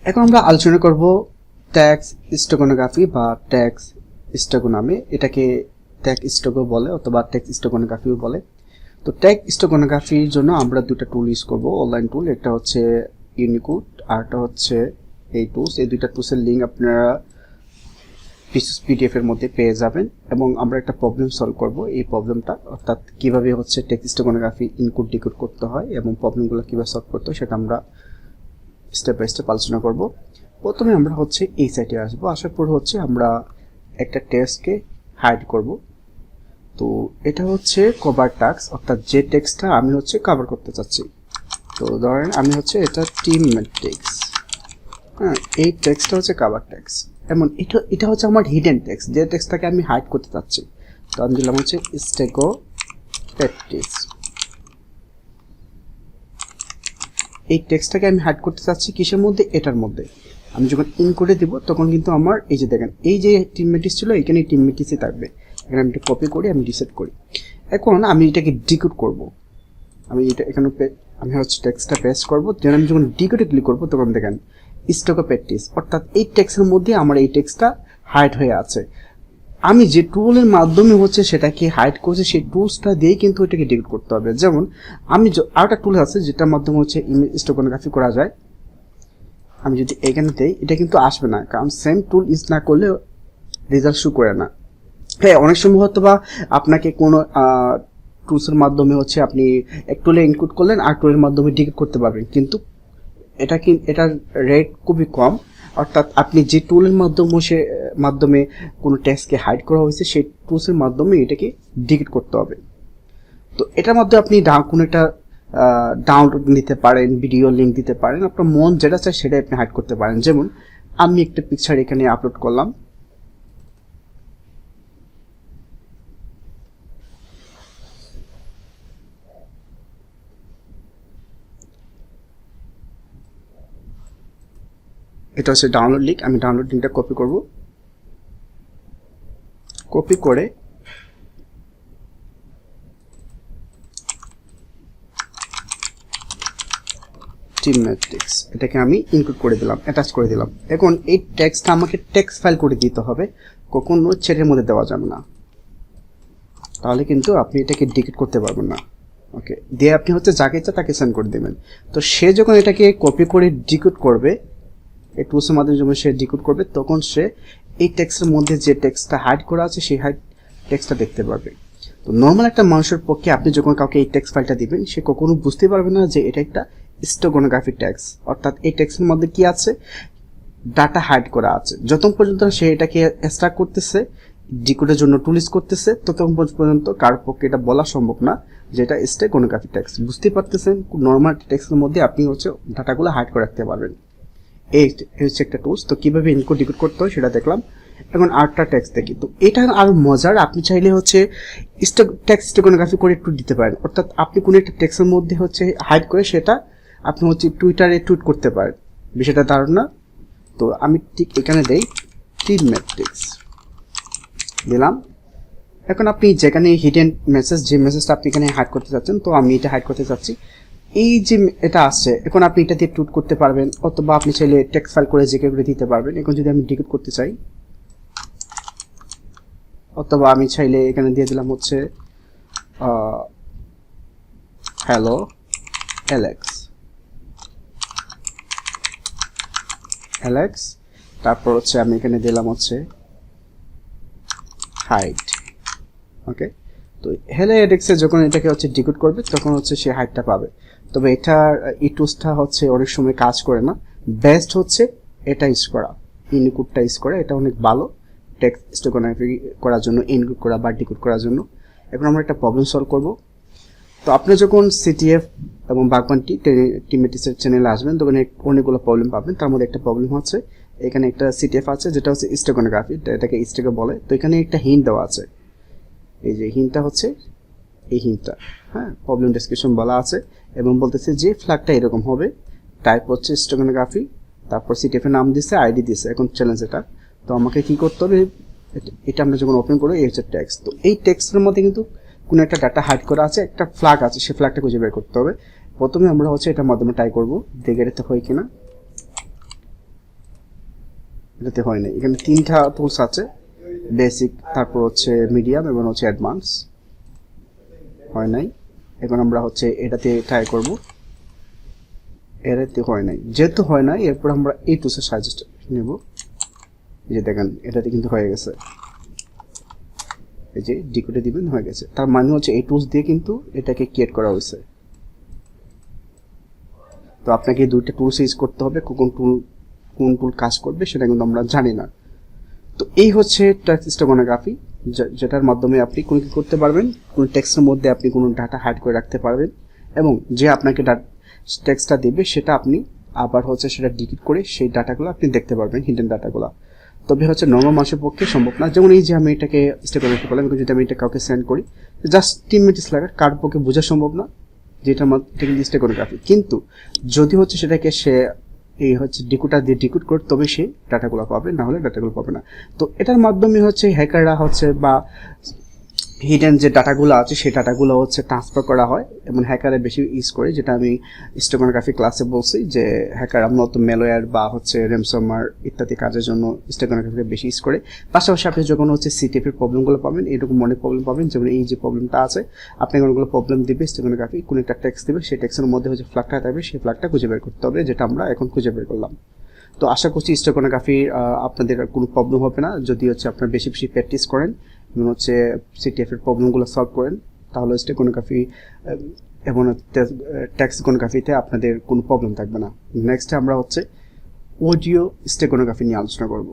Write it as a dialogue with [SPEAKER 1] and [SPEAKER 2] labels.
[SPEAKER 1] এখন আমরা আলোচনা করব ট্যাক্স স্টেগোনোগ্রাফি বা ট্যাক্স স্টেগো নামে। এটাকে ট্যাক্স স্টেগো বলে অথবা ট্যাক্স স্টেগোনোগ্রাফিও বলে। তো ট্যাক্স স্টেগোনোগ্রাফির জন্য আমরা দুটো টুল ইউজ করব, অনলাইন টুল। একটা হচ্ছে ইউনিকোড আর একটা হচ্ছে এই টুলস। এই দুইটা টুলসের লিঙ্ক আপনারা পিডিএফ এর মধ্যে পেয়ে যাবেন এবং আমরা একটা প্রবলেম সলভ করব। এই প্রবলেমটা অর্থাৎ কিভাবে হচ্ছে ট্যাক্স স্টেগোনোগ্রাফি ইনকোড ডিকোড করতে হয় এবং প্রবলেমগুলো কিভাবে সলভ করতে হয় সেটা আমরা স্টেপ বাই স্টেপ আলোচনা করব। প্রথমে আমরা হচ্ছে এই সাইটে আসবো, আসার পর হচ্ছে আমরা একটা টেক্সটকে হাইড করব। তো এটা হচ্ছে কভার ট্যাক্স, অর্থাৎ যে টেক্সটটা আমি হচ্ছে কভার করতে চাচ্ছি। তো ধরেন আমি হচ্ছে এটা টিমমেট টেক্স, হ্যাঁ, এই টেক্সটটা হচ্ছে কভার ট্যাক্স। এমন এটা হচ্ছে আমার হিডেন টেক্সট, যে টেক্সটটাকে আমি হাইড করতে চাচ্ছি। তো আমি দিলাম হচ্ছে স্টেগো প্র্যাকটিস। এই টেক্সটটাকে আমি হাইড করতে চাচ্ছি কিসের মধ্যে? এটার মধ্যে। আমি যখন ইনকোডে দিব তখন কিন্তু আমার এই যে দেখেন এই যে টিমমেটিস ছিল এখানে টিমমেটিসই থাকবে। এখানে আমি এটা কপি করি, আমি রিসেট করি। এখন আমি এটাকে ডিকোড করব। আমি এটা এখানে আমি হচ্ছে টেক্সটটা পেস্ট করব। যেন আমি যখন ডিকোডে ক্লিক করব তখন দেখেন স্টেগো প্র্যাকটিস, অর্থাৎ এই টেক্সটের মধ্যে আমার এই টেক্সটটা হাইড হয়ে আছে। আমি যে টুলের মাধ্যমে হচ্ছে সেটাকে হাইড করছি সেই টুলসটা দিয়েই কিন্তু এটাকে ডিকোড করতে হবে। যেমন আমি আরেকটা টুল আছে যেটার মাধ্যমে হচ্ছে ইমেজ স্টেগোনোগ্রাফি করা যায়। আমি যদি এখানে দেই এটা কিন্তু আসবে না, কারণ সেম টুল ইউজ না করলে রেজাল্ট শো করে না। হ্যাঁ, অনেক সময় হয়তো বা আপনাকে কোনো টুলসের মাধ্যমে হচ্ছে আপনি এক টুলে ইনক্লুড করলেন আর টুলের মাধ্যমে ডিকোড করতে পারবেন, কিন্তু এটার রেট খুবই কম। অর্থাৎ আপনি যে টুলের মাধ্যমে কোনো টেক্সটকে হাইড করা হয়েছে সেই টুলসের মাধ্যমে এটাকে ডিকোড করতে হবে। তো এটার মধ্যে আপনি কোনো একটা ডাউনলোড নিতে পারেন, ভিডিও লিঙ্ক দিতে পারেন, আপনার মন যেটা চায় সেটাই আপনি হাইড করতে পারেন। যেমন আমি একটা পিকচার এখানে আপলোড করলাম, এটা হচ্ছে ডাউনলোড লিঙ্ক। আমি ডাউনলোড লিঙ্কটা কপি করব, কপি করে টিমমেটিক্স এটাকে আমি ইনক্লুড করে দিলাম, অ্যাটাচ করে দিলাম। এখন এই টেক্সটটা আমাকে টেক্সট ফাইল করে দিতে হবে, কখনো চ্যাটের মধ্যে দেওয়া যাবে না, তাহলে কিন্তু আপনি এটাকে ডিকোড করতে পারবেন না। ওকে, দিয়ে আপনি হচ্ছে যাকে ইচ্ছা তাকে সেন্ড করে দেবেন। তো সে যখন এটাকে কপি করে ডিকোড করবে, এই টুলসের মাধ্যমে যখন সে ডিকোড করবে তখন সে এই টেক্সটের মধ্যে যে টেক্সটটা হাইড করা আছে সেই টেক্সটটা দেখতে পারবে। তো নর্মাল একটা মানুষের পক্ষে আপনি যখন কাউকে এই টেক্সট ফাইলটা দিবেন সে কখনো বুঝতে পারবে না যে এটা একটা স্টেগোনোগ্রাফি ট্যাক্স, অর্থাৎ এই টেক্সটের মধ্যে কি আছে, ডাটা হাইড করা আছে। যতক্ষণ পর্যন্ত সে এটাকে এক্সট্রাক্ট করতেছে, ডিকোডের জন্য টুল ইউজ করতেছে, ততক্ষণ পর্যন্ত কার পক্ষে এটা বলা সম্ভব না যে এটা স্টেগোনোগ্রাফি ট্যাক্স। বুঝতে পারতেছেন, নর্মাল টেক্সটের মধ্যে আপনি হচ্ছে ডাটাগুলো হাইড করে রাখতে পারবেন। এই হচ্ছে একটা টুলস। তো কিভাবে ইনকোড ডিকোড করতে হয় সেটা দেখলাম। এখন আরেকটা টেক্সট দেখি। তো এটা আরো মজার, আপনি চাইলে হচ্ছে টেক্সট স্টেগোনোগ্রাফি করে একটু দিতে পারেন। অর্থাৎ আপনি কোনো একটা টেক্সটের মধ্যে হচ্ছে হাইড করে সেটা আপনি হচ্ছে টুইটারে টুইট করতে পারেন, বিষয়টা দারুণ না? তো আমি ঠিক এখানে দেই টিমমেট টেক্স দিলাম। এখন আপনি যেখানে হিডেন মেসেজ, যে মেসেজটা আপনি এখানে হাইড করতে চাচ্ছেন, তো আমি এটা হাইড করতে চাচ্ছি, এই যে এটা আসছে এখন আপনি এটা দিয়ে টুইট করতে পারবেন, অথবা আপনি চাইলে টেক্সট ফাইল করে জেকে করে দিতে পারবেন। এখন যদি আমি ডিকোড করতে চাই, অথবা আমি চাইলে এখানে দিয়ে দিলাম হচ্ছে হ্যালো অ্যালেক্স, তারপর হচ্ছে আমি এখানে দিলাম হচ্ছে হাইড। ওকে, তো হ্যালো অ্যালেক্সে যখন এটাকে হচ্ছে ডিকোড করবে তখন হচ্ছে সে হাইডটা পাবে। তবে এটার এই টুলসটা হচ্ছে অনেক সময় কাজ করে না। বেস্ট হচ্ছে এটা ইউজ করা, ইনকোডটা ইউজ করা। এটা অনেক ভালো টেক্সট স্টেগোনোগ্রাফি করার জন্য, ইনকোড করা বা ডিকোড করার জন্য। এখন আমরা একটা প্রবলেম সলভ করব। তো আপনি যখন সিটিএফ এবং বাগবানটি টিমেটিসের চ্যানেলে আসবেন তখন অনেকগুলো প্রবলেম পাবেন। তার মধ্যে একটা প্রবলেম হচ্ছে এখানে একটা সিটিএফ আছে যেটা হচ্ছে স্টেগোনোগ্রাফি, এটাকে স্টেগো বলে। তো এখানে একটা হিন্ট দেওয়া আছে, এই যে হিন্টটা হচ্ছে এই হিন্টটা, হ্যাঁ, প্রবলেম ডেসক্রিপশন বলা আছে এবং বলতেছে যে ফ্ল্যাগটা এরকম হবে, টাইপ হচ্ছে স্টেগোনোগ্রাফি, তারপর সিটিএফ এর নাম দিচ্ছে, আইডি দিচ্ছে। এখন চ্যালেঞ্জ এটা, তো আমাকে কি করতে হবে, এটা আমরা যখন ওপেন করবো এই হচ্ছে টেক্সট। তো এই টেক্সটের মধ্যে কিন্তু কোনো একটা ডাটা হাইড করা আছে, একটা ফ্ল্যাগ আছে, সেই ফ্ল্যাগটা খুঁজে বের করতে হবে। প্রথমে আমরা হচ্ছে এটার মাধ্যমে ট্রাই করবো, দেখে এটাতে হয় কিনা। এটাতে হয় নাই। এখানে তিনটা টুলস আছে, বেসিক, তারপর হচ্ছে মিডিয়াম এবং হচ্ছে অ্যাডভান্স, হয় নাই। এখন আমরা হচ্ছে এটাতে ট্রাই করব, এটাতে হয় নাই। যেহেতু হয় নাই, এরপর আমরা এই টুলসের সাজেস্ট নেব। এই যে দেখেন এটাতে কিন্তু হয়ে গেছে, এই যে ডিকোডে দিবেন, হয়ে গেছে। তার মানে হচ্ছে এই টুলস দিয়ে কিন্তু এটাকে ক্রিয়েট করা হয়েছে। তো আপনাকে দুইটা টুলস ইউজ করতে হবে, কোন টুল কাজ করবে সেটা কিন্তু আমরা জানি না। তো এই হচ্ছে টেক্সট স্টেগানোগ্রাফি, যেটার মাধ্যমে আপনি কোনো কি করতে পারবেন, কোন টেক্সটের মধ্যে আপনি কোনো ডাটা হাইড করে রাখতে পারবেন, এবং যে আপনাকে টেক্সটটা দেবে সেটা আপনি আবার হচ্ছে সেটা ডিলিট করে সেই ডাটাগুলো আপনি দেখতে পারবেন, হিডেন ডাটাগুলো। তবে হচ্ছে নর্মাল মানুষের পক্ষে সম্ভব না। যেমন এই যে আমি এটাকে স্টেগানোগ্রাফি করলাম, যদি আমি এটা কাউকে সেন্ড করি, জাস্ট 3 মিনিটস লাগে, কার পক্ষে বোঝা সম্ভব না যেটার মধ্যে কিন্তু স্টেগানোগ্রাফি। কিন্তু যদি হচ্ছে সেটাকে সে এই হচ্ছে ডিকোডার দিয়ে ডিকোড করে তবে সে ডাটাগুলো পাবে, না হলে ডাটাগুলো পাবে না। তো এটার মাধ্যমে হচ্ছে হ্যাকাররা হচ্ছে বা হিডেন যে ডাটাগুলো আছে সেই ডাটাগুলো হচ্ছে ট্রান্সফার করা হয়, এবং হ্যাকারে বেশি ইউজ করে, যেটা আমি স্টেগানোগ্রাফি ক্লাসে বলছি যে হ্যাকার মূলত ম্যালওয়্যার বা হচ্ছে র্যানসমওয়্যার ইত্যাদি কাজের জন্য স্টেগানোগ্রাফিকে বেশি ইউজ করে। পাশাপাশি আপনি যখন হচ্ছে সিটিএফের প্রবলেমগুলো পাবেন, এরকম অনেক প্রবলেম পাবেন, যেমন এই যে প্রবলেমটা আছে, আপনাকে অনেকগুলো প্রবলেম দিবে স্টেগানোগ্রাফি, কোনো একটা টেক্সট দেবে, সেই টেক্সটের মধ্যে হচ্ছে ফ্ল্যাগটা থাকবে, সেই ফ্ল্যাগটা খুঁজে বের করতে হবে, যেটা আমরা এখন খুঁজে বের করলাম। তো আশা করছি স্টেগানোগ্রাফির আপনাদের কোনো প্রবলেম হবে না, যদি হচ্ছে আপনারা বেশি বেশি প্র্যাকটিস করেন এবং হচ্ছে সিটিএফের প্রবলেমগুলো সলভ করেন, তাহলে স্টেগানোগ্রাফি এবং টেক্সট স্টেগানোগ্রাফিতে আপনাদের কোনো প্রবলেম থাকবে না। নেক্সট আমরা হচ্ছে অডিও স্টেগানোগ্রাফি নিয়ে আলোচনা করব।